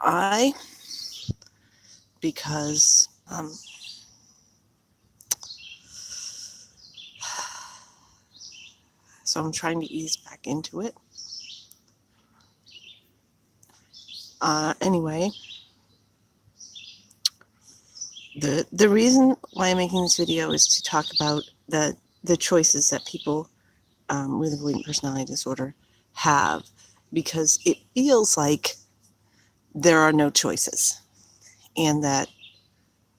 I, because, so I'm trying to ease back into it. Anyway, the reason why I'm making this video is to talk about the choices that people with avoidant personality disorder have, because it feels like there are no choices and that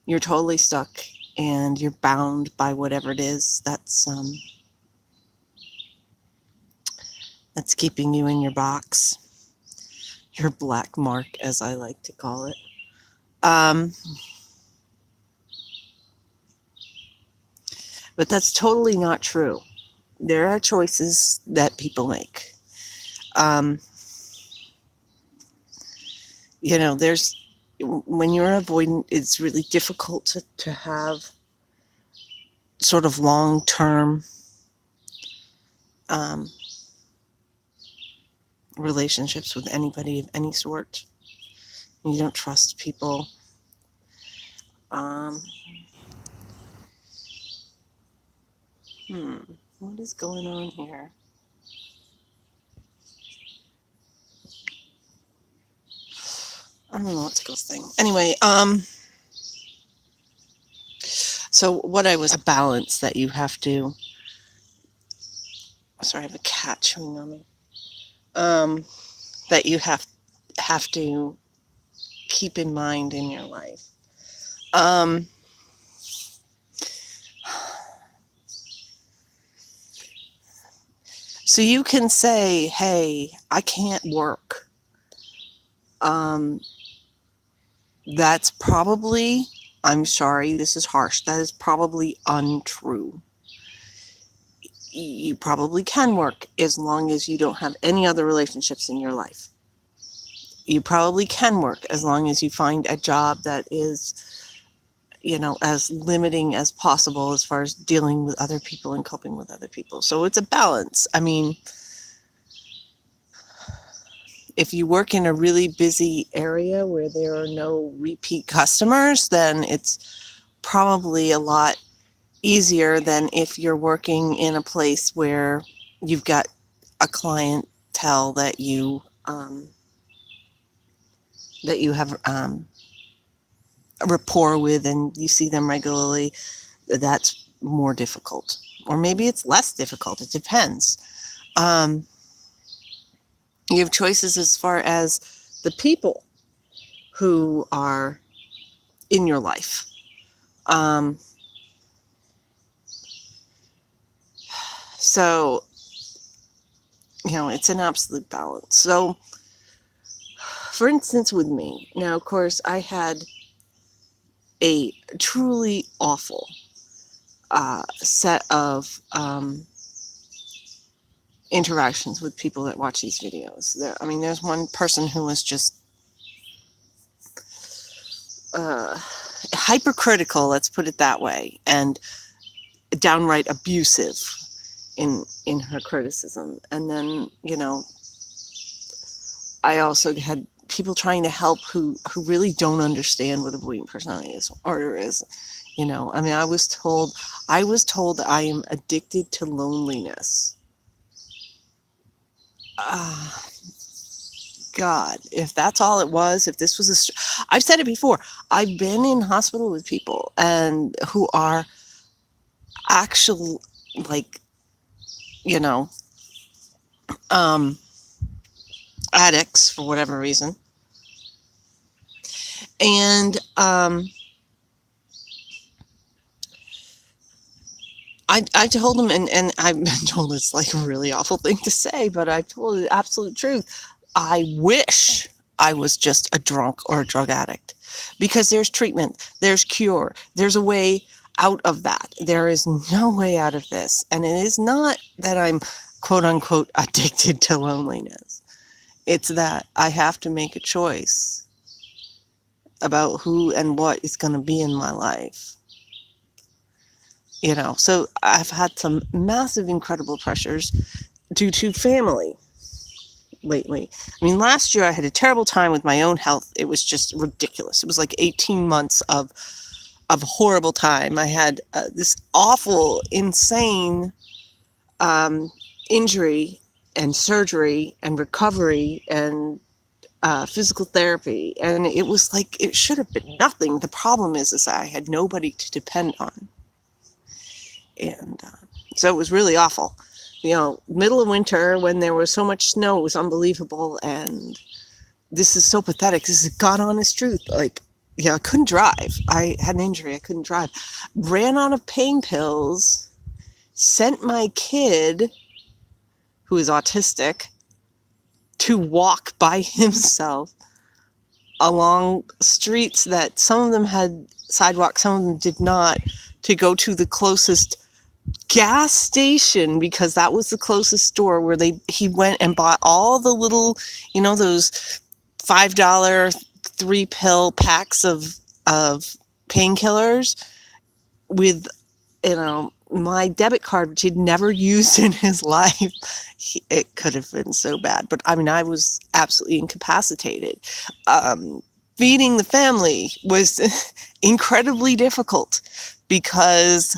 you're totally stuck and you're bound by whatever it is that's keeping you in your box, your black mark, as I like to call it. But that's totally not true. There are choices that people make. There's, when you're avoidant, it's really difficult to have sort of long-term relationships with anybody of any sort. You don't trust people. What is going on here? I don't know what's this thing. Anyway, so what I was, a balance that you have to, sorry, I have a cat chewing on me, that you have to keep in mind in your life. So you can say, hey, I can't work. That's probably, I'm sorry, this is harsh, that is probably untrue. You probably can work as long as you don't have any other relationships in your life. You probably can work as long as you find a job that is, as limiting as possible as far as dealing with other people and coping with other people. So it's a balance. I mean, if you work in a really busy area where there are no repeat customers, then it's probably a lot easier than if you're working in a place where you've got a clientele that you have a rapport with and you see them regularly. That's more difficult, or maybe it's less difficult. It depends. You have choices as far as the people who are in your life. So, it's an absolute balance. So, for instance, with me, now, of course, I had a truly awful set of interactions with people that watch these videos. There's one person who was just hypercritical, let's put it that way, and downright abusive in her criticism. And then, I also had people trying to help who really don't understand what avoidant personality disorder is. I was told I am addicted to loneliness. God, if that's all it was, if this was I've said it before, I've been in hospital with people and who are actual, like, addicts for whatever reason. And I told them, and I've been told it's like a really awful thing to say, but I told the absolute truth. I wish I was just a drunk or a drug addict, because there's treatment, there's cure, there's a way out of that. There is no way out of this. And it is not that I'm quote unquote addicted to loneliness. It's that I have to make a choice about who and what is going to be in my life. So I've had some massive, incredible pressures due to family. lately. I mean, last year I had a terrible time with my own health. It was just ridiculous. It was like 18 months of horrible time. I had this awful, insane injury and surgery and recovery and physical therapy, and it was like it should have been nothing. The problem is I had nobody to depend on, and so it was really awful. You know, middle of winter when there was so much snow, it was unbelievable. And this is so pathetic. This is God honest truth. Like, yeah, I couldn't drive. I had an injury. I couldn't drive. Ran out of pain pills. Sent my kid, who is autistic, to walk by himself along streets that some of them had sidewalks, some of them did not, to go to the closest gas station, because that was the closest store where he went and bought all the little, those $5 3-pill packs of painkillers with, my debit card, which he'd never used in his life. It could have been so bad, but I mean, I was absolutely incapacitated. Feeding the family was incredibly difficult because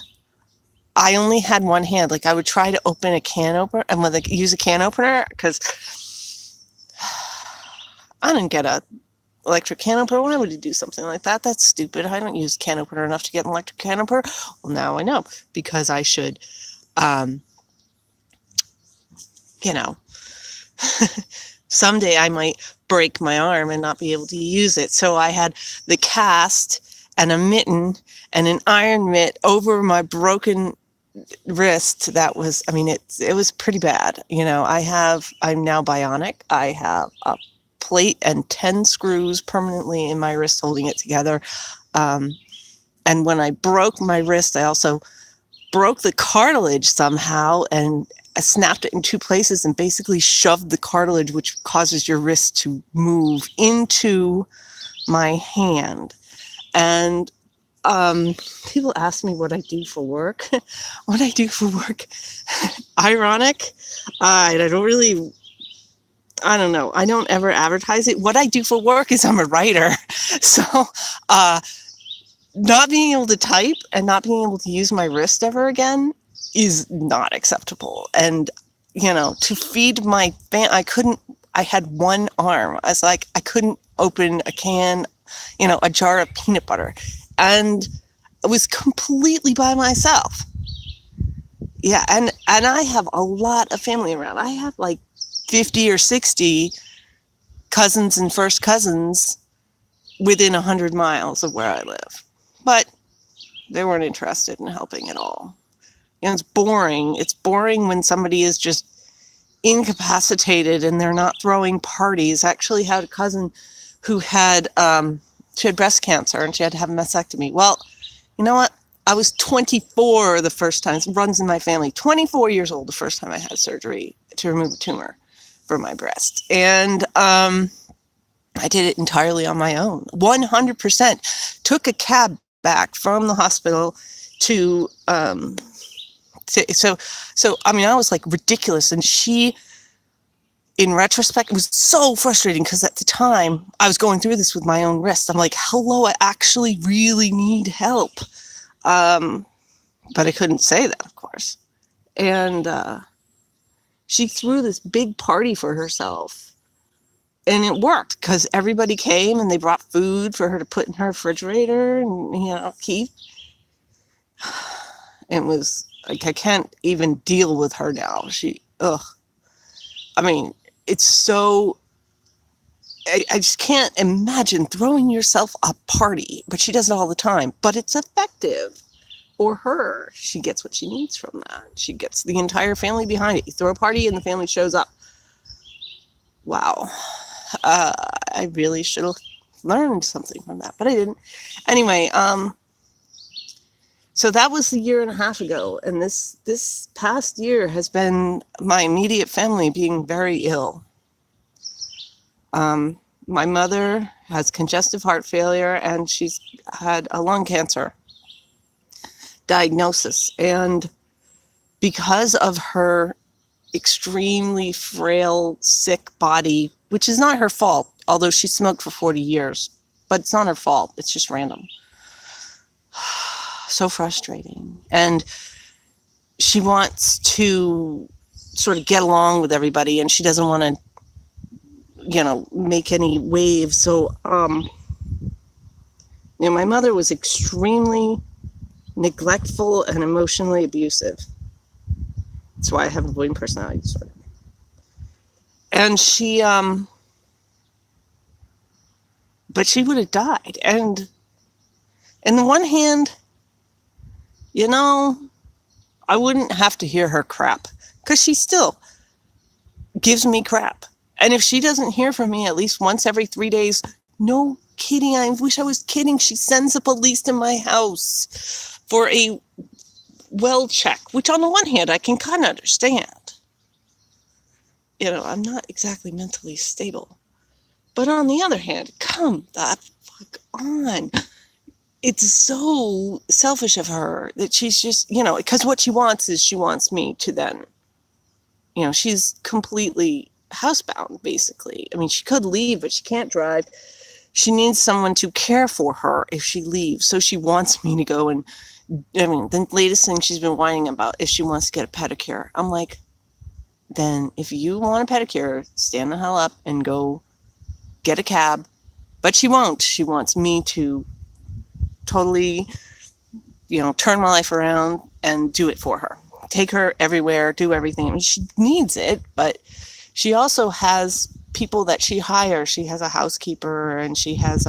I only had one hand. Like, I would try to open a can opener and use a can opener, because I didn't get a electric can opener. Why would you do something like that? That's stupid. I don't use can opener enough to get an electric can opener. Well, now I know, because I should, someday I might break my arm and not be able to use it. So I had the cast and a mitten and an iron mitt over my broken wrist. That was, it was pretty bad. I'm now bionic. I have a plate and 10 screws permanently in my wrist holding it together. And when I broke my wrist, I also broke the cartilage somehow, and I snapped it in 2 places and basically shoved the cartilage, which causes your wrist to move, into my hand. And people ask me what I do for work. What I do for work, ironic. I don't know. I don't ever advertise it. What I do for work is I'm a writer. So not being able to type and not being able to use my wrist ever again is not acceptable. And, to feed my I had one arm. I was like, I couldn't open a can, a jar of peanut butter. And I was completely by myself. Yeah. And I have a lot of family around. I have like 50 or 60 cousins and first cousins within 100 miles of where I live. But they weren't interested in helping at all. It's boring. It's boring when somebody is just incapacitated and they're not throwing parties. I actually had a cousin who had, she had breast cancer and she had to have a mastectomy. Well, you know what? I was 24 the first time. It runs in my family. 24 years old the first time I had surgery to remove a tumor from my breast. And I did it entirely on my own. 100%. Took a cab back from the hospital to so I was like ridiculous. And she, in retrospect, it was so frustrating because at the time I was going through this with my own wrist. I'm like, hello, I actually really need help. But I couldn't say that, of course. And she threw this big party for herself. And it worked because everybody came and they brought food for her to put in her refrigerator and, keep. It was like, I can't even deal with her now. It's so, I just can't imagine throwing yourself a party, but she does it all the time. But it's effective for her. She gets what she needs from that. She gets the entire family behind it. You throw a party and the family shows up. Wow. I really should have learned something from that, but I didn't. Anyway, so that was a year and a half ago. And this past year has been my immediate family being very ill. My mother has congestive heart failure and she's had a lung cancer diagnosis. And because of her extremely frail, sick body, which is not her fault, although she smoked for 40 years. But it's not her fault. It's just random. So frustrating. And she wants to sort of get along with everybody, and she doesn't want to, make any waves. So, my mother was extremely neglectful and emotionally abusive. That's why I have avoidant personality disorder. And she, but she would have died. And on the one hand, I wouldn't have to hear her crap, because she still gives me crap. And if she doesn't hear from me at least once every 3 days, no kidding, I wish I was kidding, she sends the police to my house for a well check, which on the one hand I can kind of understand. I'm not exactly mentally stable. But on the other hand, come the fuck on. It's so selfish of her that she's just, because what she wants is she wants me to then, she's completely housebound, basically. I mean, she could leave, but she can't drive. She needs someone to care for her if she leaves. So she wants me to go and, the latest thing she's been whining about is she wants to get a pedicure. I'm like, then if you want a pedicure, stand the hell up and go get a cab. But she won't. She wants me to totally, turn my life around and do it for her. Take her everywhere, do everything. I mean, she needs it, but she also has people that she hires. She has a housekeeper, and she has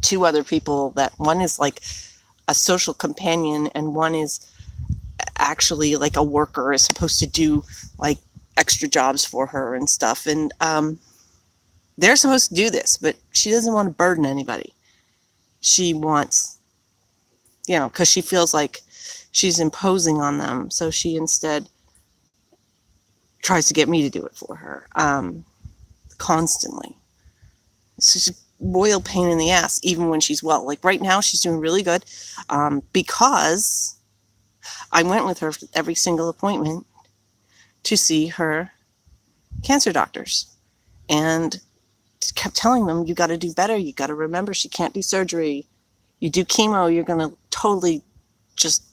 2 other people that one is like a social companion, and one is actually like a worker, is supposed to do like extra jobs for her and stuff. And they're supposed to do this, but she doesn't want to burden anybody. She wants, because she feels like she's imposing on them. So she instead tries to get me to do it for her, constantly. It's just a royal pain in the ass, even when she's well. Like right now, she's doing really good, because I went with her for every single appointment to see her cancer doctors, and kept telling them, you got to do better. You got to remember, she can't do surgery. You do chemo, you're going to totally just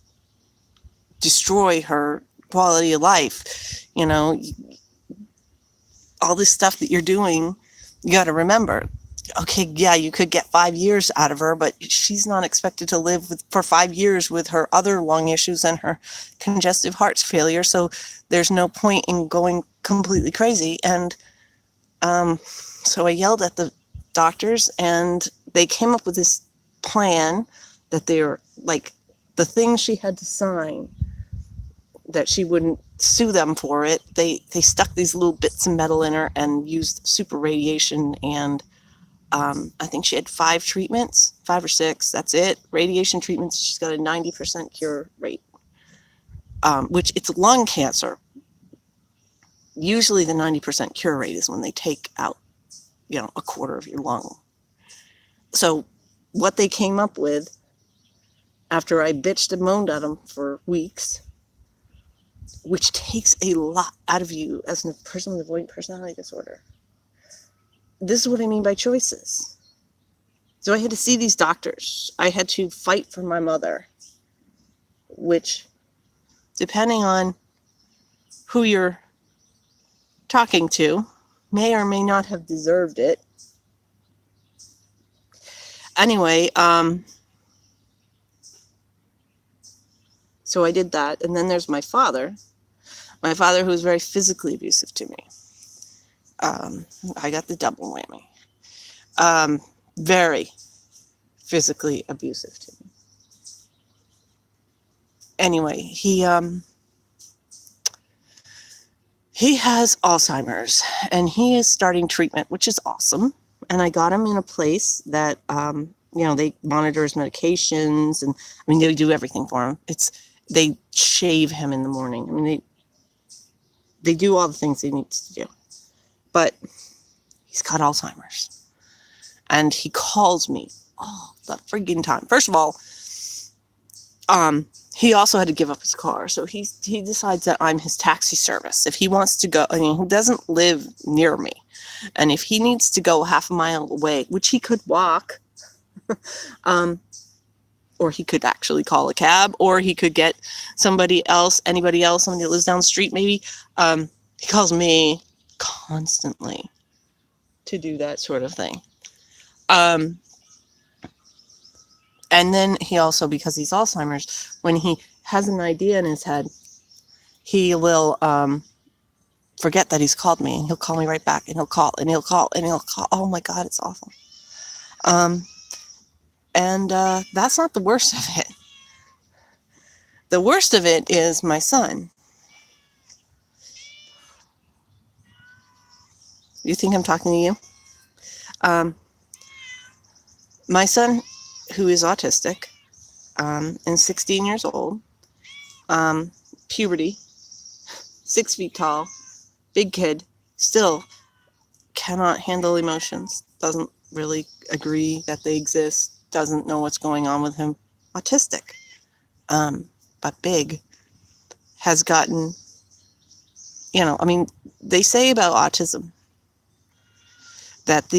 destroy her quality of life. All this stuff that you're doing, you got to remember. Okay, yeah, you could get 5 years out of her, but she's not expected to live for 5 years with her other lung issues and her congestive heart failure. So there's no point in going completely crazy. And so I yelled at the doctors, and they came up with this plan that they're like, the things she had to sign that she wouldn't sue them for it. They stuck these little bits of metal in her and used super radiation, and I think she had 5 treatments, 5 or 6. That's it. Radiation treatments. She's got a 90% cure rate, which it's lung cancer. Usually the 90% cure rate is when they take out, a quarter of your lung. So what they came up with, after I bitched and moaned at them for weeks, which takes a lot out of you as a person with avoidant personality disorder. This is what I mean by choices. So I had to see these doctors. I had to fight for my mother, which, depending on who you're talking to, may or may not have deserved it. Anyway, so I did that. And then there's my father who was very physically abusive to me. I got the double whammy. Very physically abusive to me. Anyway, he has Alzheimer's, and he is starting treatment, which is awesome. And I got him in a place that, they monitor his medications, and they do everything for him. They shave him in the morning. They do all the things he needs to do, but he's got Alzheimer's, and he calls me all the friggin' time. First of all, he also had to give up his car. So he decides that I'm his taxi service. If he wants to go, I mean, he doesn't live near me. And if he needs to go half a mile away, which he could walk, or he could actually call a cab, or he could get somebody else, somebody that lives down the street maybe. He calls me constantly to do that sort of thing. And then he also, because he's Alzheimer's, when he has an idea in his head, he will forget that he's called me, and he'll call me right back, and he'll call, and he'll call, and he'll call. Oh my God, it's awful. And that's not the worst of it. The worst of it is my son. You think I'm talking to you? My son, who is autistic, and 16 years old, puberty, 6 feet tall, big kid, still cannot handle emotions, doesn't really agree that they exist, doesn't know what's going on with him, autistic, but big, has gotten, I mean, they say about autism that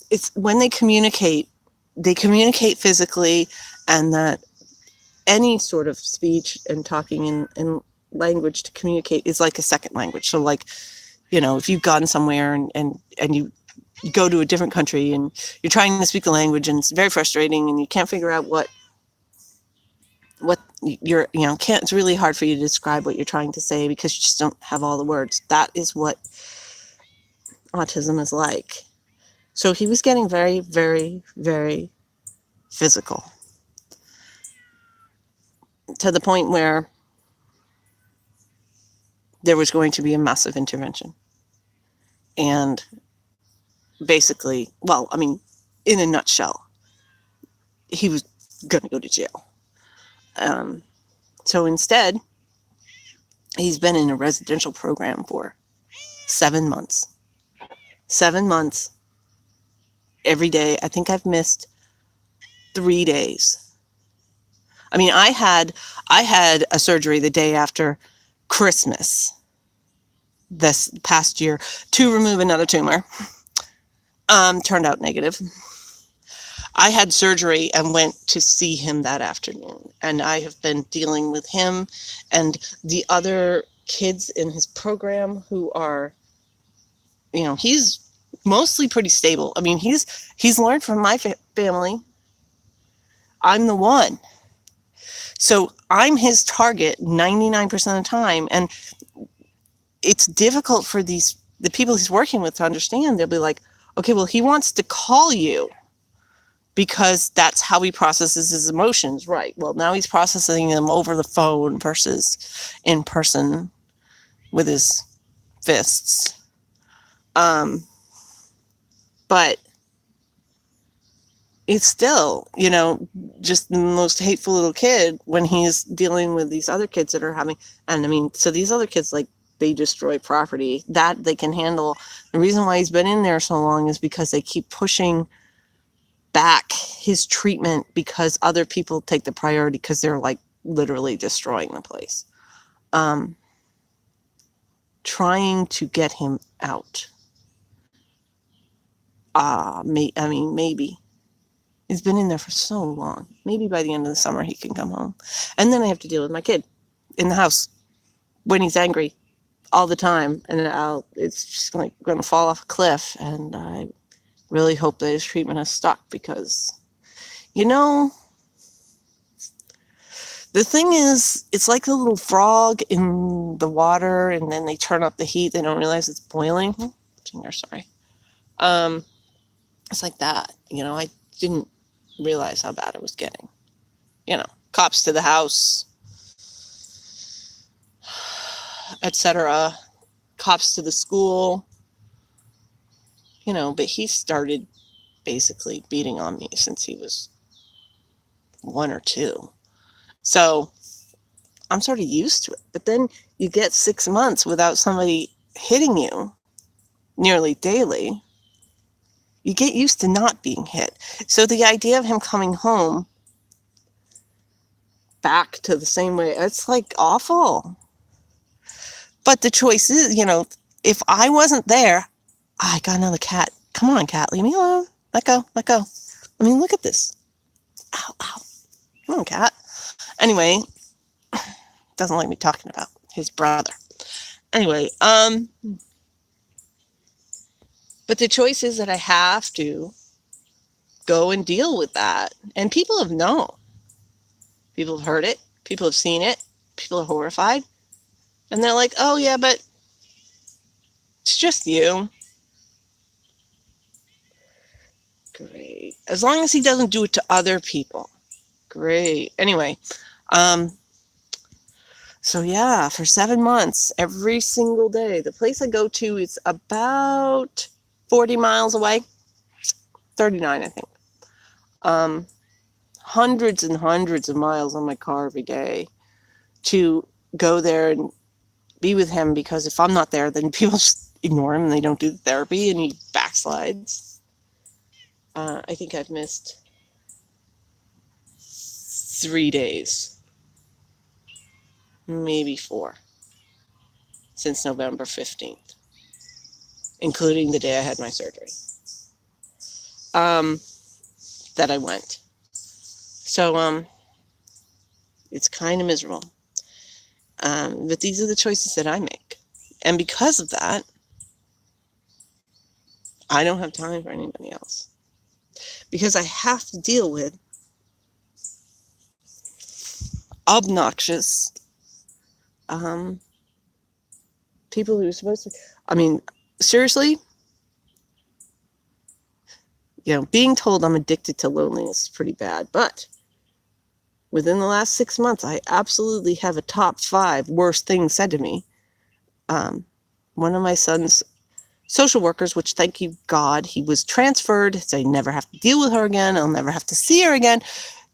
it's when they communicate physically, and that any sort of speech and talking in language to communicate is like a second language. So like, if you've gone somewhere and you go to a different country and you're trying to speak the language and it's very frustrating and you can't figure out what you're, it's really hard for you to describe what you're trying to say because you just don't have all the words. That is what autism is like. So he was getting very, very, very physical, to the point where there was going to be a massive intervention. And basically, well, I mean, in a nutshell, he was going to go to jail. So instead, he's been in a residential program for 7 months. 7 months, every day. I think I've missed 3 days. I mean, I had a surgery the day after Christmas this past year to remove another tumor. Turned out negative. I had surgery and went to see him that afternoon, and I have been dealing with him and the other kids in his program who are, he's mostly pretty stable. I mean, he's learned from my family. I'm the one. So I'm his target 99% of the time, and it's difficult for the people he's working with to understand. They'll be like, okay, well, he wants to call you because that's how he processes his emotions. Right. Well, now he's processing them over the phone versus in person with his fists. But it's still, just the most hateful little kid when he's dealing with these other kids that are having, and I mean, so these other kids, like, they destroy property that they can handle. The reason why he's been in there so long is because they keep pushing back his treatment because other people take the priority because they're like literally destroying the place. Trying to get him out. Maybe. He's been in there for so long. Maybe by the end of the summer he can come home. And then I have to deal with my kid in the house when he's angry all the time. And it's just like going to fall off a cliff. And I really hope that his treatment has stuck because, the thing is, it's like a little frog in the water, and then they turn up the heat. They don't realize it's boiling. Sorry. It's like that. I didn't realize how bad it was getting. Cops to the house, etc. Cops to the school. But he started basically beating on me since he was 1 or 2. So I'm sort of used to it. But then you get 6 months without somebody hitting you nearly daily. You get used to not being hit. So the idea of him coming home back to the same way, it's like awful. But the choice is, if I wasn't there, I got another cat. Come on, cat, leave me alone. Let go, let go. I mean, look at this. Ow, ow. Come on, cat. Anyway, doesn't like me talking about his brother. Anyway, but the choice is that I have to go and deal with that. And people have known. People have heard it. People have seen it. People are horrified. And they're like, oh, yeah, but it's just you. Great. As long as he doesn't do it to other people. Great. Anyway, so yeah, for 7 months, every single day, the place I go to is about 40 miles away. 39, I think. Hundreds and hundreds of miles on my car every day to go there and be with him, because if I'm not there, then people just ignore him and they don't do the therapy and he backslides. I think I've missed 3 days, maybe 4, since November 15th, including the day I had my surgery, that I went. So, it's kind of miserable. But these are the choices that I make. And because of that, I don't have time for anybody else. Because I have to deal with obnoxious people who are supposed to... I mean, seriously, being told I'm addicted to loneliness is pretty bad. But within the last 6 months, I absolutely have a top 5 worst things said to me. One of my son's social workers, which, thank you God, he was transferred, so I never have to deal with her again, I'll never have to see her again,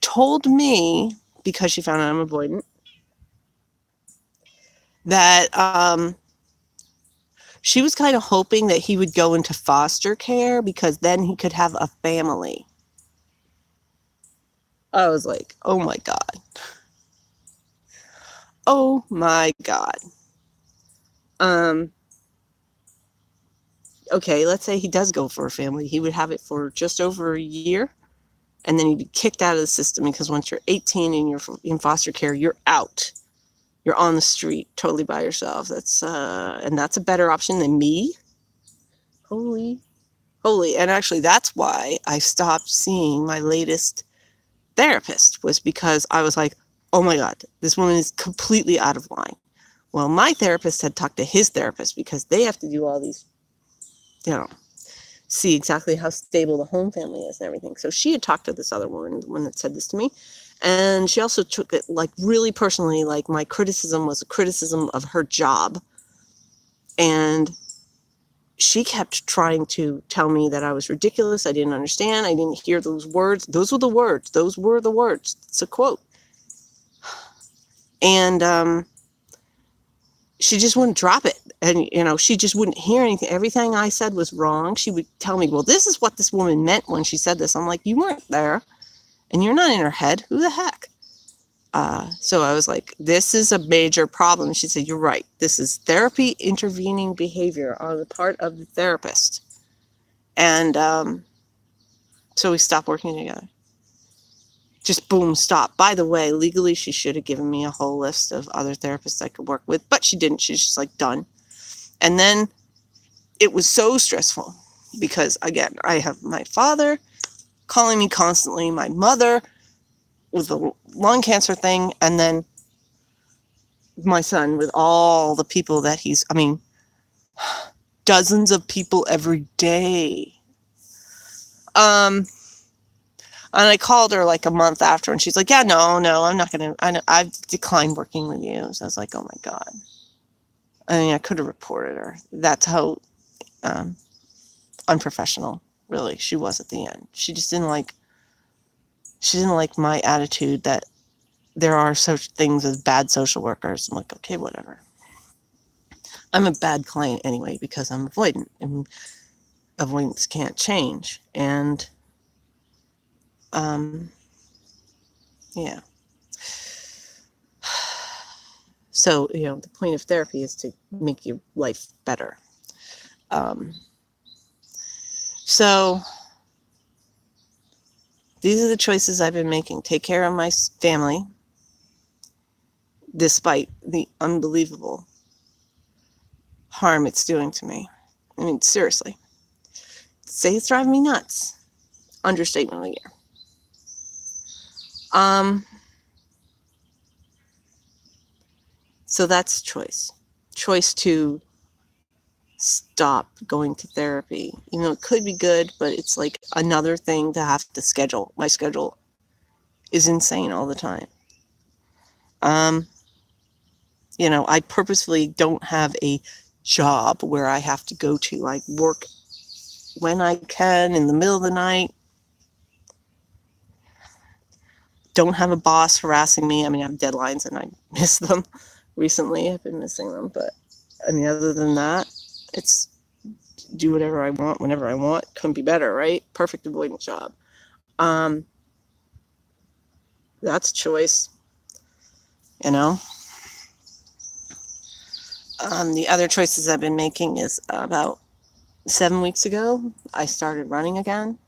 told me, because she found out I'm avoidant, that she was kind of hoping that he would go into foster care because then he could have a family. I was like, oh my God. Oh my God. Okay, let's say he does go for a family. He would have it for just over a year, and then he'd be kicked out of the system, because once you're 18 and you're in foster care, you're out. You're on the street, totally by yourself. That's a better option than me. Holy. And actually, that's why I stopped seeing my latest therapist, was because I was like, oh my God, this woman is completely out of line. Well, my therapist had talked to his therapist, because they have to do all these, see exactly how stable the home family is and everything. So she had talked to this other woman, the one that said this to me. And she also took it like really personally, like my criticism was a criticism of her job. And she kept trying to tell me that I was ridiculous. I didn't understand. I didn't hear those words. Those were the words. Those were the words. It's a quote. And she just wouldn't drop it. And, she just wouldn't hear anything. Everything I said was wrong. She would tell me, well, this is what this woman meant when she said this. I'm like, you weren't there and you're not in her head. Who the heck? So I was like, this is a major problem. She said, you're right. This is therapy intervening behavior on the part of the therapist. And so we stopped working together. Just boom, stop. By the way, legally, she should have given me a whole list of other therapists I could work with, but she didn't. She's just like, done. And then it was so stressful because, again, I have my father calling me constantly, my mother with the lung cancer thing, and then my son with all the people that dozens of people every day. And I called her like a month after, and she's like, yeah, no, I'm not going to, I've declined working with you. So I was like, oh my God. I mean, I could have reported her. That's how unprofessional, really, she was at the end. She didn't like my attitude that there are such things as bad social workers. I'm like, okay, whatever. I'm a bad client anyway because I'm avoidant. And avoidance can't change. And yeah. So, the point of therapy is to make your life better. So these are the choices I've been making. Take care of my family, despite the unbelievable harm it's doing to me. I mean, seriously. Say it's driving me nuts. Understatement of the year. So that's choice. Choice to stop going to therapy. It could be good, but it's like another thing to have to schedule. My schedule is insane all the time. I purposefully don't have a job where I have to go to. I work when I can in the middle of the night. Don't have a boss harassing me. I mean, I have deadlines and I miss them. Recently, I've been missing them. But, other than that, it's do whatever I want, whenever I want. Couldn't be better, right? Perfect avoidance job. That's choice, The other choices I've been making is about 7 weeks ago, I started running again.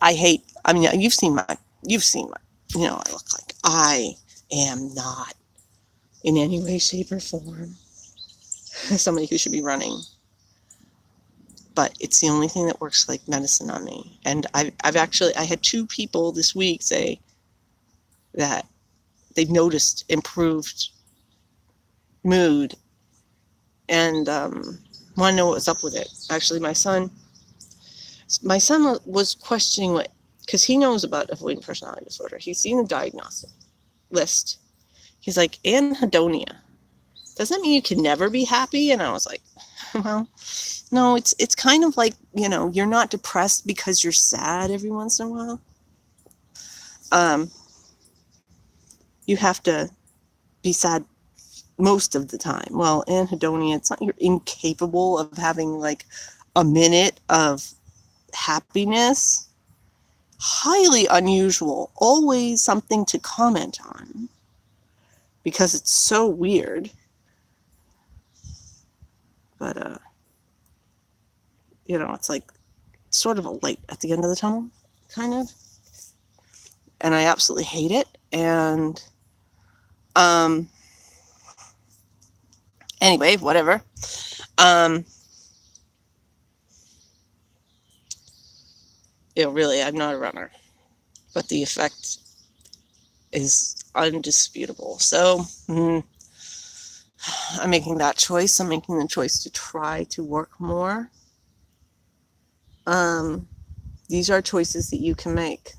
You've seen my, I look like I am not in any way, shape, or form somebody who should be running. But it's the only thing that works like medicine on me. And I had 2 people this week say that they've noticed improved mood and want to know what was up with it. Actually, my son was questioning because he knows about avoidant personality disorder. He's seen the diagnostic list. He's like, anhedonia. Does that mean you can never be happy? And I was like, well, no, it's kind of like, you're not depressed because you're sad every once in a while. You have to be sad most of the time. Well, anhedonia, it's not you're incapable of having like a minute of happiness. Highly unusual. Always something to comment on because it's so weird. But it's like sort of a light at the end of the tunnel, kind of. And I absolutely hate it. And anyway, whatever. Really, I'm not a runner, but the effect is undisputable. So I'm making that choice. I'm making the choice to try to work more. These are choices that you can make.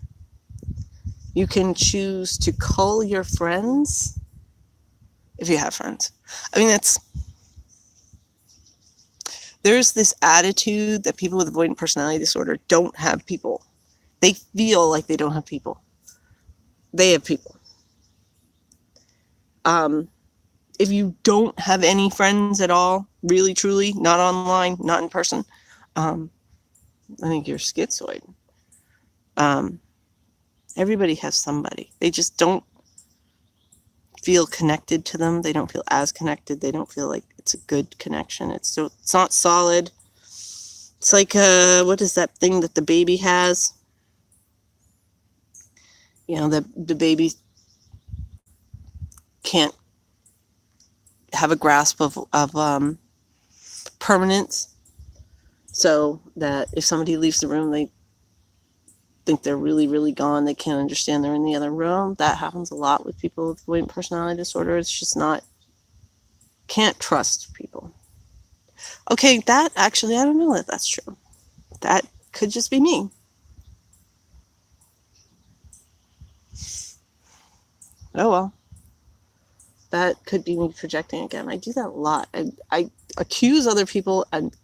You can choose to call your friends if you have friends. I mean, there's this attitude that people with avoidant personality disorder don't have people. They feel like they don't have people. They have people. If you don't have any friends at all, really, truly, not online, not in person, I think you're schizoid. Everybody has somebody. They just don't feel connected to them. They don't feel as connected. They don't feel like it's a good connection. It's not solid. It's like, what is that thing that the baby has? The baby can't have a grasp of permanence. So that if somebody leaves the room, they think they're really, really gone. They can't understand they're in the other room. That happens a lot with people with avoidant personality disorder. It's just can't trust people. Okay, that actually, I don't know that that's true. That could just be me. Oh well. That could be me projecting again. I do that a lot. I accuse other people and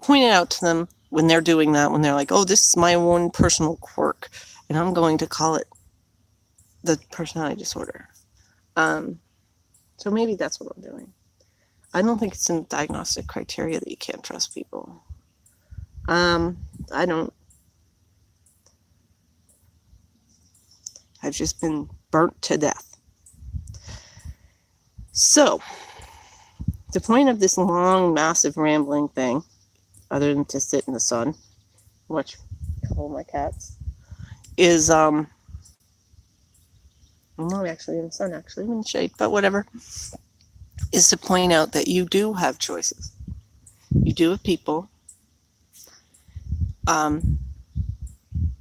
point it out to them when they're doing that, when they're like, oh, this is my own personal quirk, and I'm going to call it the personality disorder. So maybe that's what I'm doing. I don't think it's in the diagnostic criteria that you can't trust people. I don't. I've just been burnt to death. So, the point of this long, massive, rambling thing, other than to sit in the sun, watch a couple of my cats, is I'm not actually in the sun, actually I'm in the shade, but whatever, is to point out that you do have choices. You do have people.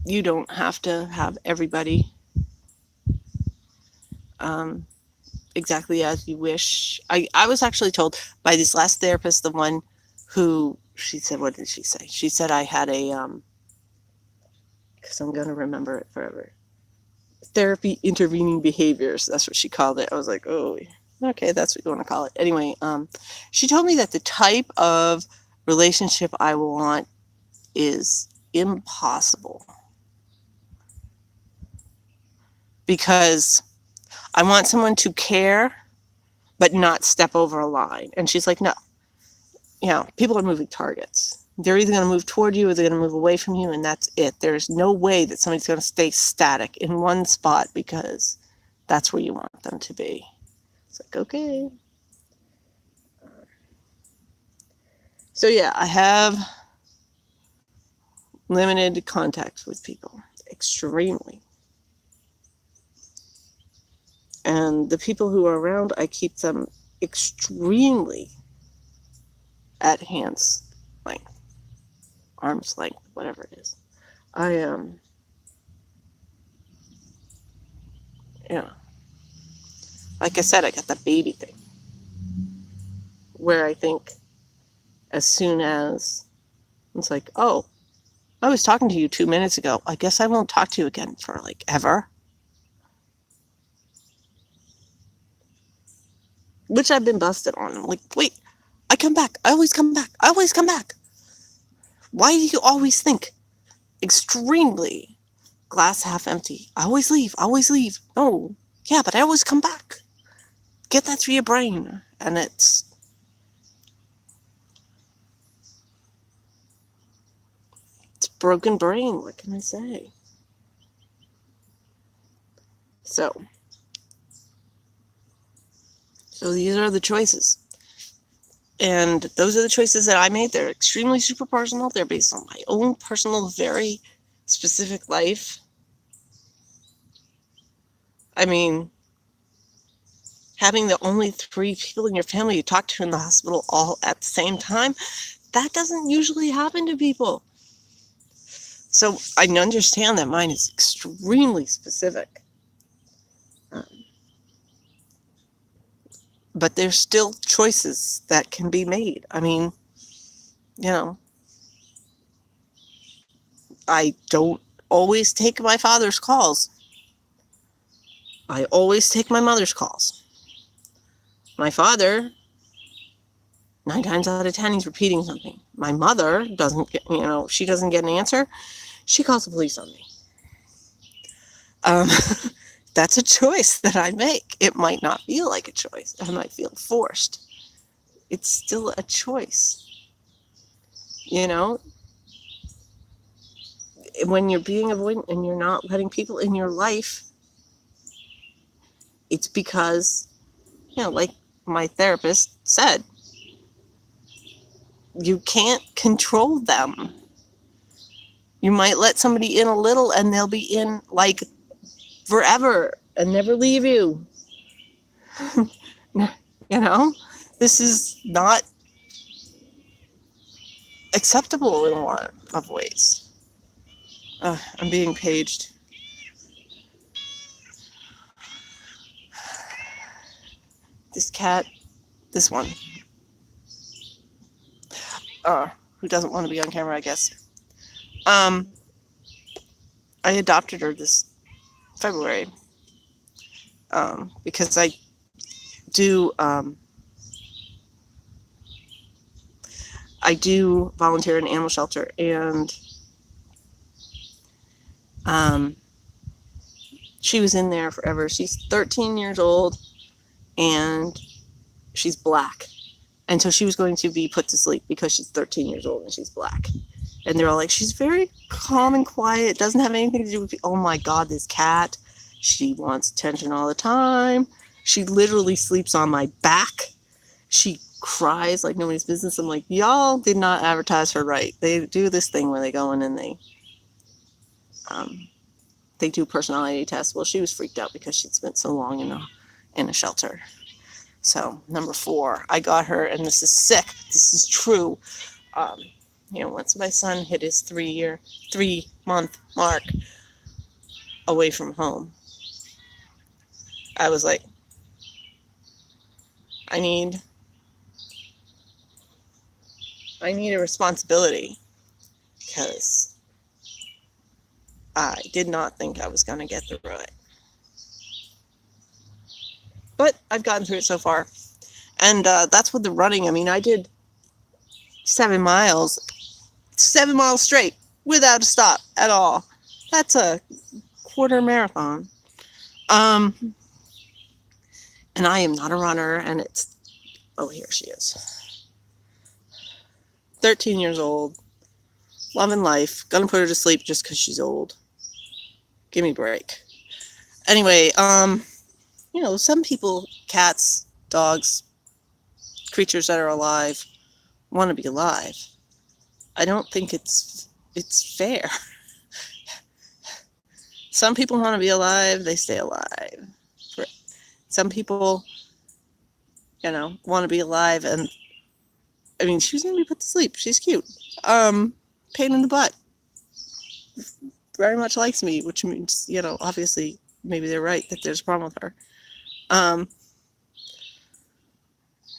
You don't have to have everybody exactly as you wish. I was actually told by this last therapist, the one who, she said, what did she say? She said I had a, because I'm going to remember it forever, therapy intervening behaviors. That's what she called it. I was like, oh, okay, that's what you want to call it. Anyway, she told me that the type of relationship I want is impossible because I want someone to care but not step over a line. And she's like, no, people are moving targets. They're either going to move toward you or they're going to move away from you, and that's it. There's no way that somebody's going to stay static in one spot because that's where you want them to be. It's like, okay. So yeah, I have limited contact with people, extremely. And the people who are around, I keep them extremely at hand's length, arm's length, whatever it is. I am, like I said, I got the baby thing where I think as soon as it's like, oh, I was talking to you 2 minutes ago. I guess I won't talk to you again for like ever. Which I've been busted on. I'm like, wait, I come back. I always come back. I always come back. Why do you always think extremely glass half empty? I always leave. I always leave. No. Yeah, but I always come back. Get that through your brain. And it's broken brain. What can I say? So these are the choices. And those are the choices that I made. They're extremely super personal. They're based on my own personal, very specific life. I mean, having the only 3 people in your family you talk to in the hospital all at the same time, that doesn't usually happen to people. So I understand that mine is extremely specific. But there's still choices that can be made. I mean, I don't always take my father's calls. I always take my mother's calls. My father, 9 times out of 10, he's repeating something. My mother doesn't get, she doesn't get an answer. She calls the police on me. That's a choice that I make. It might not feel like a choice. I might feel forced. It's still a choice. When you're being avoidant and you're not letting people in your life, it's because, like my therapist said, you can't control them. You might let somebody in a little and they'll be in like forever and never leave you. This is not acceptable in a lot of ways. I'm being paged. This cat, this one, who doesn't want to be on camera, I guess. I adopted her this February because I do volunteer in an animal shelter, and she was in there forever. She's 13 years old, and she's black. And so she was going to be put to sleep because she's 13 years old and she's black. And they're all like, she's very calm and quiet. Doesn't have anything to do with, oh my God, this cat. She wants attention all the time. She literally sleeps on my back. She cries like nobody's business. I'm like, y'all did not advertise her right. They do this thing where they go in and they do personality tests. Well, she was freaked out because she'd spent so long in a shelter. So number 4, I got her, and this is sick. This is true. Once my son hit his 3-month mark away from home, I was like, I need a responsibility, because I did not think I was going to get through it. But I've gotten through it so far. And that's with the running. I mean, I did 7 miles straight without a stop at all. That's a quarter marathon. And I am not a runner, and here she is. 13 years old, loving life, gonna put her to sleep just because she's old. Give me a break. Anyway, some people, cats, dogs, creatures that are alive, want to be alive. I don't think it's fair. Some people want to be alive, they stay alive. Some people, want to be alive, and I mean, she was going to be put to sleep. She's cute. Pain in the butt. Very much likes me, which means, obviously, maybe they're right that there's a problem with her.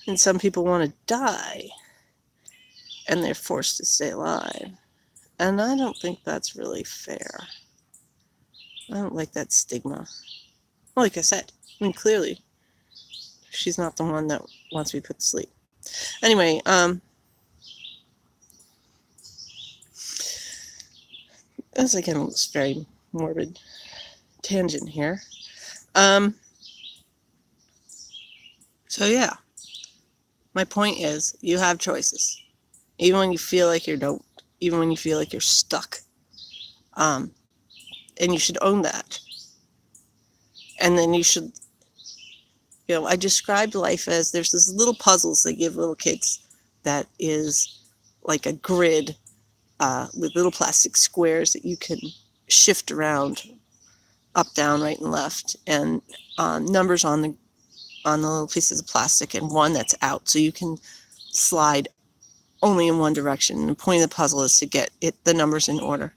And some people want to die, and they're forced to stay alive. And I don't think that's really fair. I don't like that stigma. Well, like I said, I mean, clearly, she's not the one that wants to be put to sleep. Anyway, as again, it's very morbid tangent here. So yeah, my point is, you have choices, even when you feel like you don't, even when you feel like you're stuck, and you should own that. And then you should, I described life as, there's this little puzzles they give little kids that is like a grid with little plastic squares that you can shift around, up, down, right, and left, and numbers on the little pieces of plastic, and one that's out, so you can slide only in one direction. And the point of the puzzle is to get the numbers in order.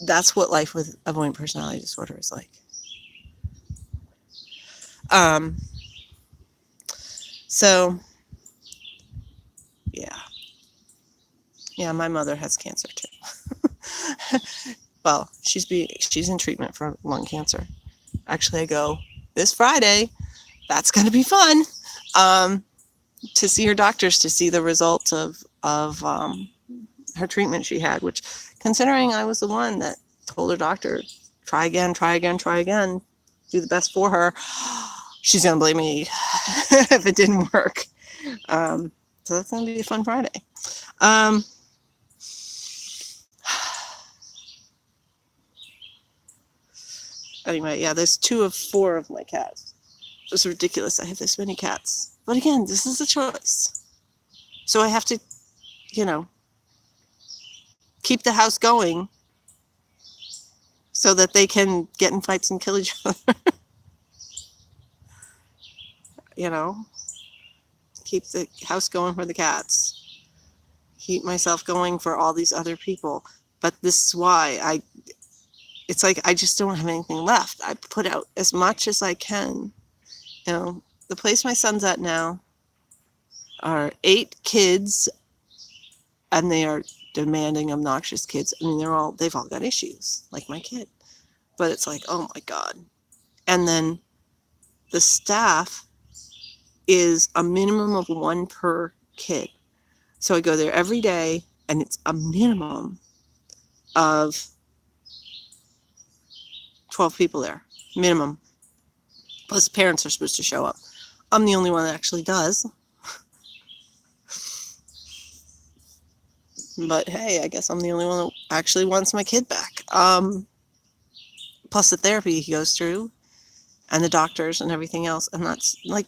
That's what life with avoidant personality disorder is like. So, yeah, my mother has cancer too. Well, she's in treatment for lung cancer. Actually, I go this Friday. That's going to be fun. To see her doctors, to see the results of her treatment she had, which, considering I was the one that told her doctor, try again, do the best for her, she's going to blame me if it didn't work. So that's going to be a fun Friday. Anyway, yeah, there's 2 of 4 of my cats. It's ridiculous I have this many cats. But again, this is a choice. So I have to, keep the house going so that they can get in fights and kill each other. Keep the house going for the cats. Keep myself going for all these other people. But this is why it's like I just don't have anything left. I put out as much as I can. The place my son's at now are 8 kids, and they are demanding, obnoxious kids. I mean, they've all got issues, like my kid. But it's like, oh my God. And then the staff is a minimum of 1 per kid. So I go there every day, and it's a minimum of 12 people there, minimum. Plus parents are supposed to show up. I'm the only one that actually does. But hey, I guess I'm the only one that actually wants my kid back. Plus the therapy he goes through and the doctors and everything else. And that's like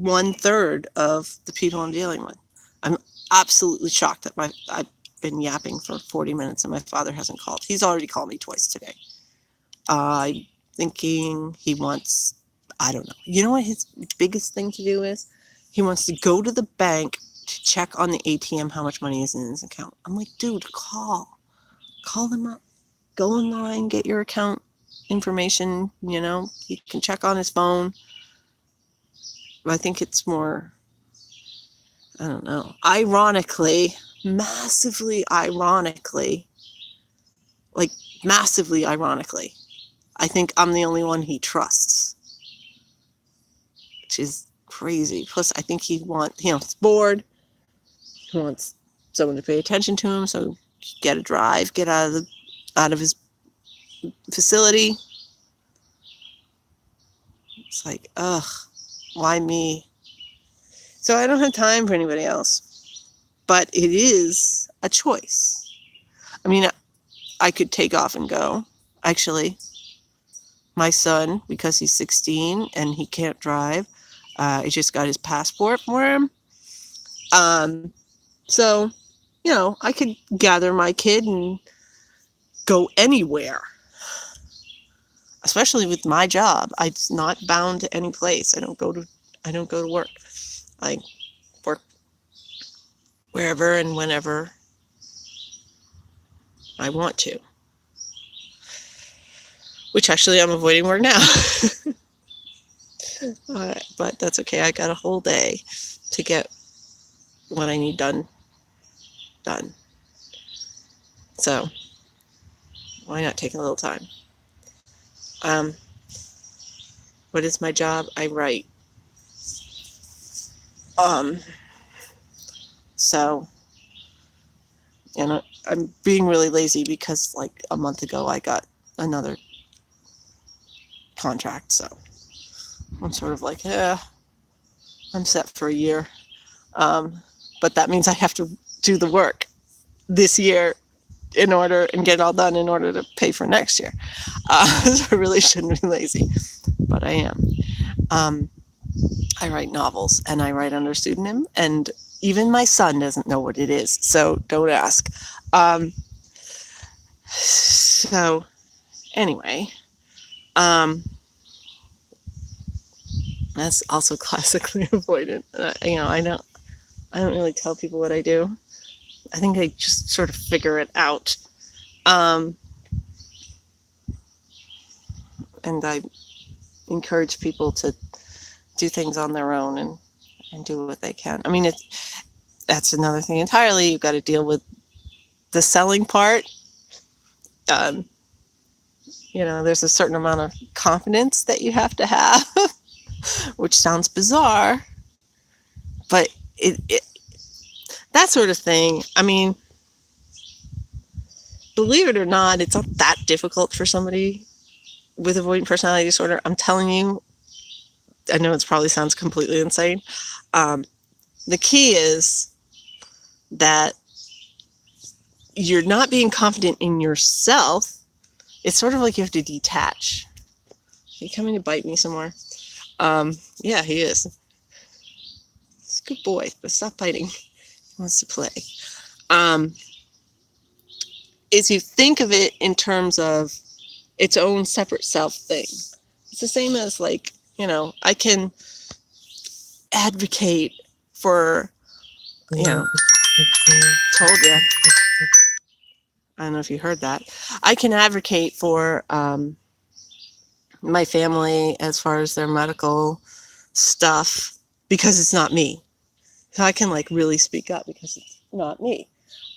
1/3 of the people I'm dealing with. I'm absolutely shocked that I've been yapping for 40 minutes and my father hasn't called. He's already called me twice today. I'm thinking he wants, I don't know. You know what his biggest thing to do is? He wants to go to the bank to check on the ATM how much money is in his account. I'm like, dude, call them up, go online, get your account information. He can check on his phone. I think it's more, I don't know, ironically, massively ironically, like massively ironically, I think I'm the only one he trusts, which is crazy. Plus, I think he's bored. He wants someone to pay attention to him. So get a drive, get out of his facility. It's like, ugh, why me? So I don't have time for anybody else. But it is a choice. I mean, I could take off and go. Actually, my son, because he's 16 and he can't drive, I just got his passport for him. So, I could gather my kid and go anywhere, especially with my job. I'm not bound to any place. I don't go to work. I work wherever and whenever I want to, which actually I'm avoiding work now. But that's okay. I got a whole day to get what I need done. So why not take a little time? What is my job? I write. So, I'm being really lazy because like a month ago I got another contract. So I'm sort of like, I'm set for a year. But that means I have to do the work this year and get it all done in order to pay for next year. So I really shouldn't be lazy, but I am. I write novels and I write under pseudonym, and even my son doesn't know what it is, so don't ask. So anyway, that's also classically avoidant. I don't really tell people what I do. I think I just sort of figure it out. And I encourage people to do things on their own and do what they can. I mean, that's another thing entirely. You've got to deal with the selling part. There's a certain amount of confidence that you have to have, which sounds bizarre, but that sort of thing. I mean, believe it or not, it's not that difficult for somebody with avoidant personality disorder. I'm telling you, I know it probably sounds completely insane. The key is that you're not being confident in yourself. It's sort of like you have to detach. Are you coming to bite me somewhere? Yeah, he is. He's a good boy, but stop biting. He wants to play. Is you think of it in terms of its own separate self thing. It's the same as like, I can advocate for, told you. I don't know if you heard that. I can advocate for my family as far as their medical stuff because it's not me. So I can like really speak up because it's not me.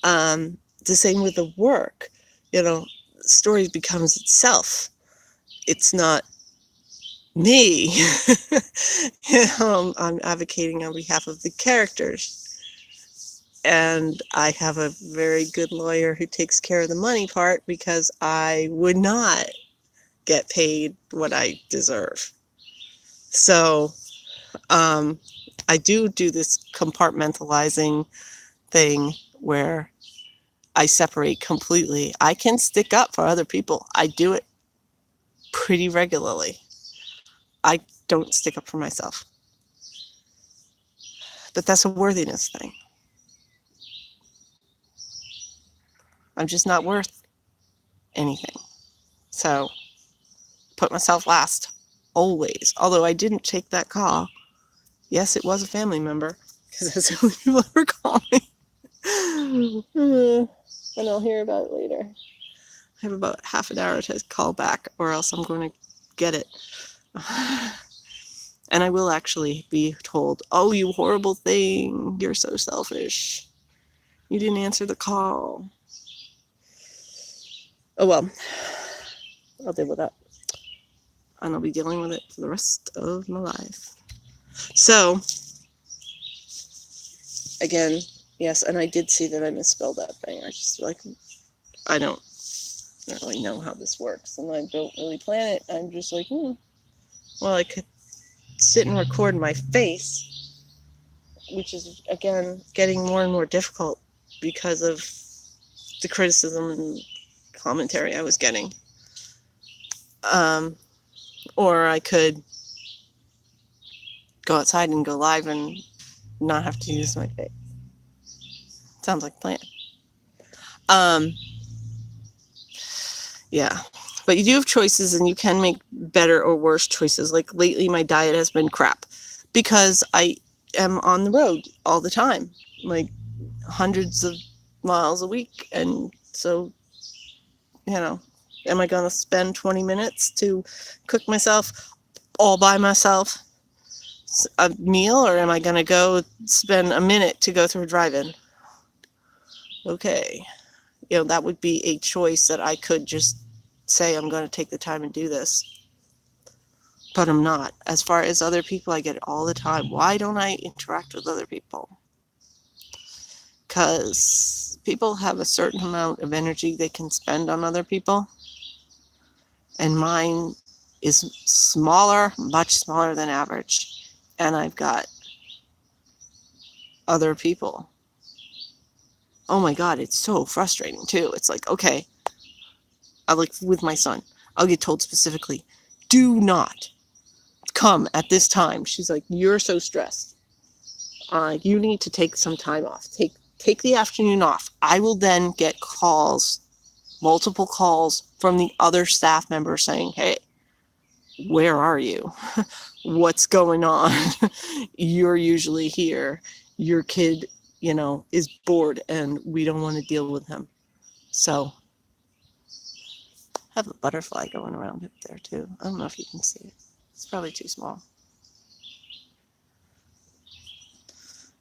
The same with the work. The story becomes itself. It's not me. I'm advocating on behalf of the characters. And I have a very good lawyer who takes care of the money part because I would not get paid what I deserve. So I do this compartmentalizing thing where I separate completely. I can stick up for other people. I do it pretty regularly. I don't stick up for myself. But that's a worthiness thing. I'm just not worth anything. So put myself last, always. Although I didn't take that call. Yes, it was a family member, because that's the only people ever call me. And I'll hear about it later. I have about half an hour to call back, or else I'm going to get it. And I will actually be told, oh, you horrible thing. You're so selfish. You didn't answer the call. Oh, well, I'll deal with that. And I'll be dealing with it for the rest of my life. So, again, yes, and I did see that I misspelled that thing. I just, like, I don't really know how this works, and I don't really plan it. I'm just like, well, I could sit and record my face, which is, again, getting more and more difficult because of the criticism and commentary I was getting. Or I could go outside and go live and not have to use my face. Sounds like a plan. Yeah. But you do have choices, and you can make better or worse choices. Like lately, my diet has been crap because I am on the road all the time, like hundreds of miles a week. And so, am I going to spend 20 minutes to cook myself all by myself a meal, or am I going to go spend a minute to go through a drive-in? Okay. That would be a choice that I could just say I'm going to take the time and do this. But I'm not. As far as other people, I get it all the time. Why don't I interact with other people? Because people have a certain amount of energy they can spend on other people. And mine is smaller, much smaller than average. And I've got other people. Oh my God, it's so frustrating too. It's like, okay, with my son, I'll get told specifically, do not come at this time. She's like, you're so stressed. You need to take some time off. Take the afternoon off. I will then get calls, multiple calls from the other staff members saying, hey, where are you? What's going on? You're usually here. Your kid, is bored and we don't want to deal with him. So I have a butterfly going around up there too. I don't know if you can see it. It's probably too small.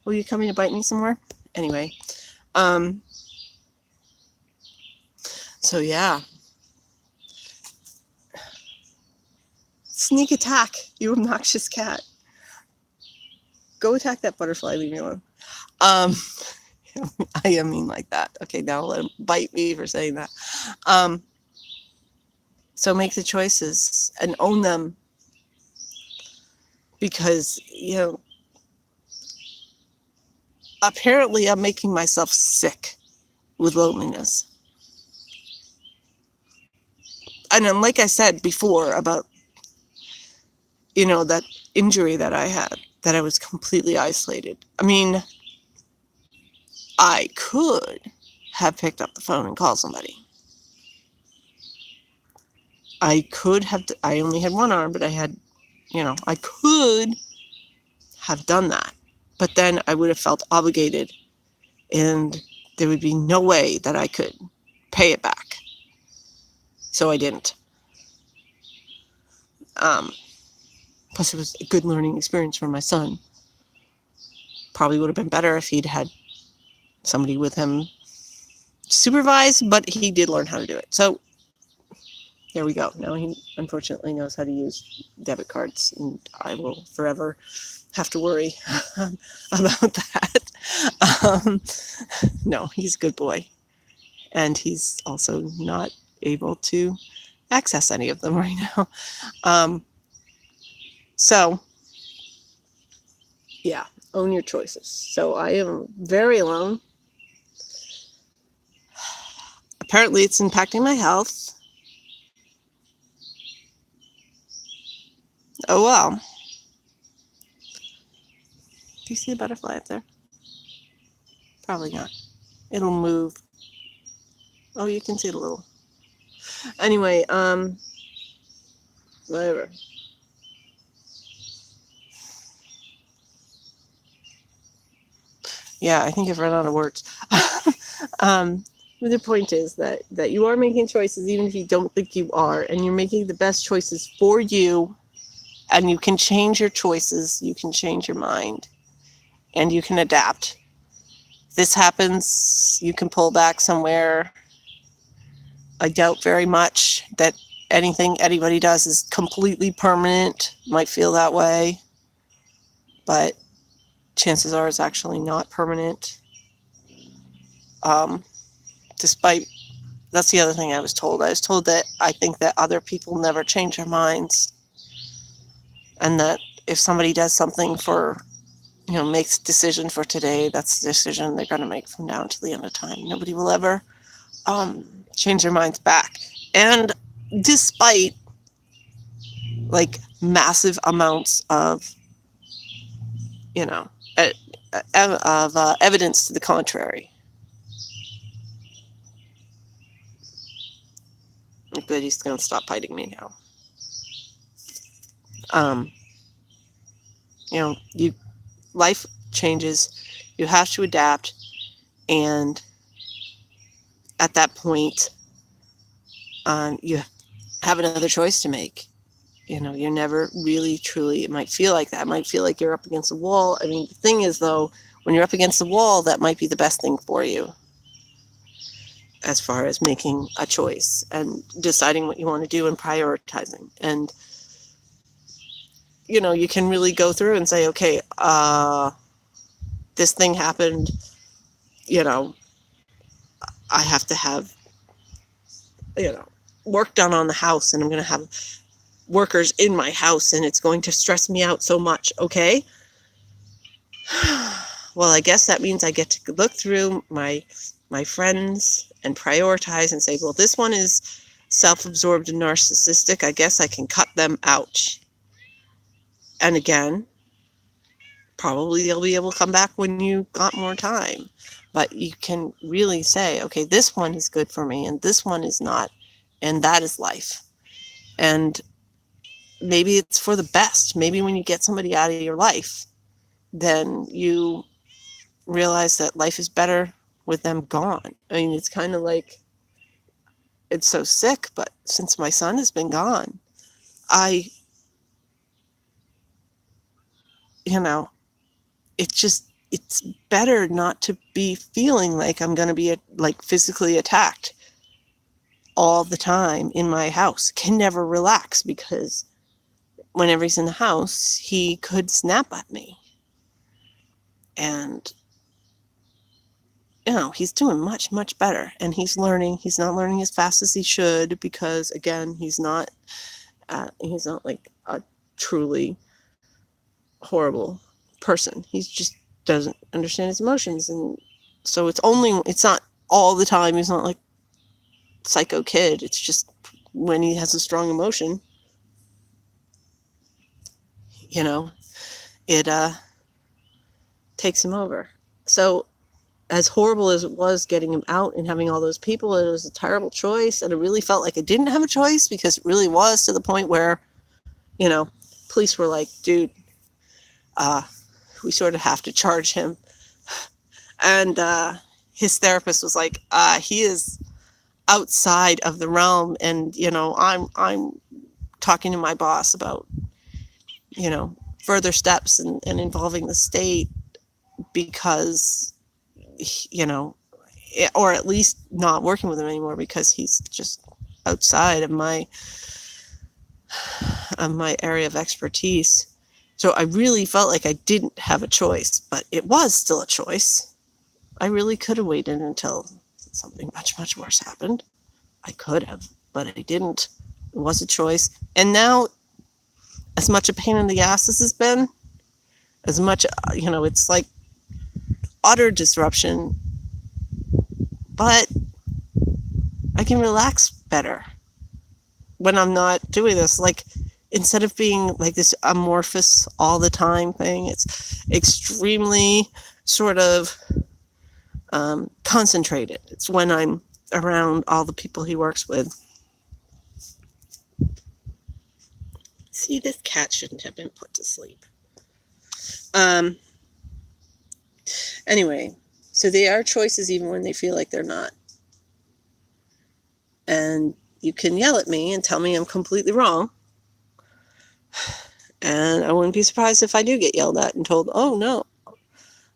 Will you come in to bite me somewhere? Anyway, so yeah. Sneak attack, you obnoxious cat. Go attack that butterfly, leave me alone. I am mean like that. Okay, now let him bite me for saying that. So make the choices and own them, because, apparently I'm making myself sick with loneliness. And then, like I said before about, that injury that I had, that I was completely isolated. I mean, I could have picked up the phone and called somebody. I only had one arm, but I had, I could have done that. But then I would have felt obligated, and there would be no way that I could pay it back. So I didn't. Plus, it was a good learning experience for my son. Probably would have been better if he'd had somebody with him supervised, but he did learn how to do it. So there we go. Now he unfortunately knows how to use debit cards, and I will forever have to worry about that. No, he's a good boy. And he's also not able to access any of them right now. So, yeah, own your choices. So I am very alone. Apparently it's impacting my health. Oh well. Do you see the butterfly up there? Probably not. It'll move. Oh, you can see it a little. Anyway, whatever. Yeah, I think I've run out of words. The point is that you are making choices even if you don't think you are, and you're making the best choices for you, and you can change your choices, you can change your mind, and you can adapt. This happens, you can pull back somewhere. I doubt very much that anything anybody does is completely permanent. Might feel that way, but chances are it's actually not permanent. Despite, that's the other thing I was told. I was told that I think that other people never change their minds, and that if somebody does something for, makes a decision for today, that's the decision they're going to make from now until the end of time. Nobody will ever change their minds back. And despite like massive amounts of, evidence to the contrary. Good, he's going to stop biting me now. Life changes. You have to adapt, and at that point, you have another choice to make. You're never really, truly, it might feel like that. It might feel like you're up against a wall. I mean, the thing is, though, when you're up against the wall, that might be the best thing for you as far as making a choice and deciding what you want to do and prioritizing. And, you can really go through and say, okay, this thing happened, I have to have, work done on the house, and I'm going to have workers in my house, and it's going to stress me out so much. Okay. Well, I guess that means I get to look through my friends and prioritize and say, well, this one is self-absorbed and narcissistic. I guess I can cut them out. And again, probably they'll be able to come back when you got more time. But you can really say, okay, this one is good for me and this one is not. And that is life. And maybe it's for the best. Maybe when you get somebody out of your life, then you realize that life is better with them gone. I mean, it's kind of like, it's so sick, but since my son has been gone, it's better not to be feeling like I'm going to be like physically attacked all the time in my house. Can never relax, because whenever he's in the house, he could snap at me. And he's doing much, much better, and he's learning. He's not learning as fast as he should, because again, he's not like a truly horrible person. He just doesn't understand his emotions, and so it's not all the time. He's not like psycho kid. It's just when he has a strong emotion, it takes him over. So as horrible as it was getting him out and having all those people, it was a terrible choice, and it really felt like I didn't have a choice, because it really was, to the point where, police were like, dude, we sort of have to charge him. And his therapist was like, he is outside of the realm, and I'm talking to my boss about further steps and involving the state, because or at least not working with him anymore, because he's just outside of my area of expertise. So I really felt like I didn't have a choice, but it was still a choice. I really could have waited until something much, much worse happened. I could have, but I didn't. It was a choice. And now, as much a pain in the ass as has been, as much, it's like utter disruption, but I can relax better when I'm not doing this. Like, instead of being like this amorphous all the time thing, it's extremely sort of concentrated. It's when I'm around all the people he works with. See, this cat shouldn't have been put to sleep. Anyway, so they are choices even when they feel like they're not. And you can yell at me and tell me I'm completely wrong. And I wouldn't be surprised if I do get yelled at and told, oh no,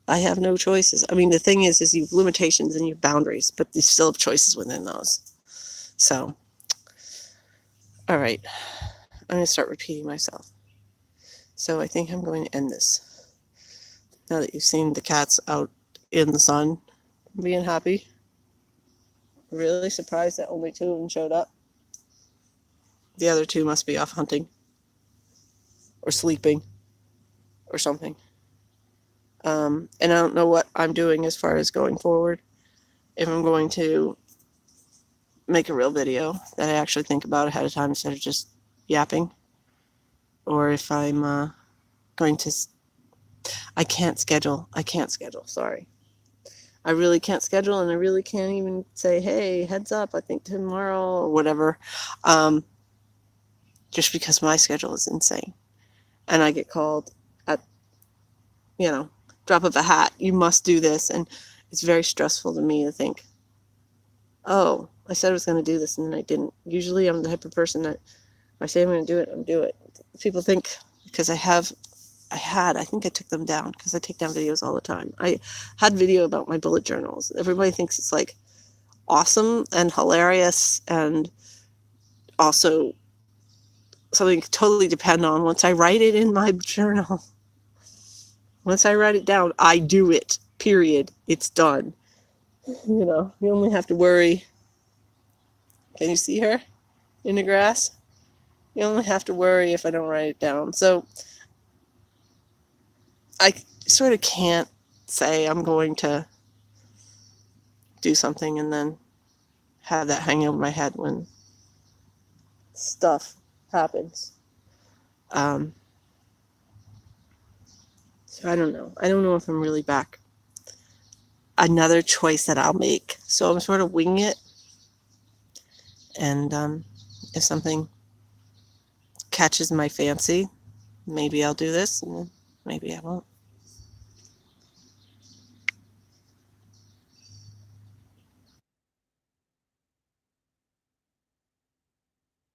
I have no choices. I mean, the thing is you have limitations and you have boundaries, but you still have choices within those. So, all right, I'm going to start repeating myself. So I think I'm going to end this. Now that you've seen the cats out in the sun, being happy. Really surprised that only 2 of them showed up. The other 2 must be off hunting or sleeping or something. And I don't know what I'm doing as far as going forward. If I'm going to make a real video that I actually think about ahead of time instead of just yapping, or if I'm going to. I can't schedule. Sorry. I really can't schedule, and I really can't even say, hey, heads up, I think tomorrow or whatever, just because my schedule is insane. And I get called at, drop of a hat, you must do this. And it's very stressful to me to think, oh, I said I was going to do this and then I didn't. Usually I'm the type of person that if I say I'm going to do it, I'm do it. People think, because I think I took them down because I take down videos all the time. I had video about my bullet journals. Everybody thinks it's like awesome and hilarious and also something to totally depend on. Once I write it in my journal, once I write it down, I do it, period. It's done. You only have to worry. Can you see her in the grass? You only have to worry if I don't write it down. So I sort of can't say I'm going to do something and then have that hanging over my head when stuff happens. So I don't know. I don't know if I'm really back. Another choice that I'll make. So I'm sort of winging it. And if something catches my fancy, maybe I'll do this, and maybe I won't.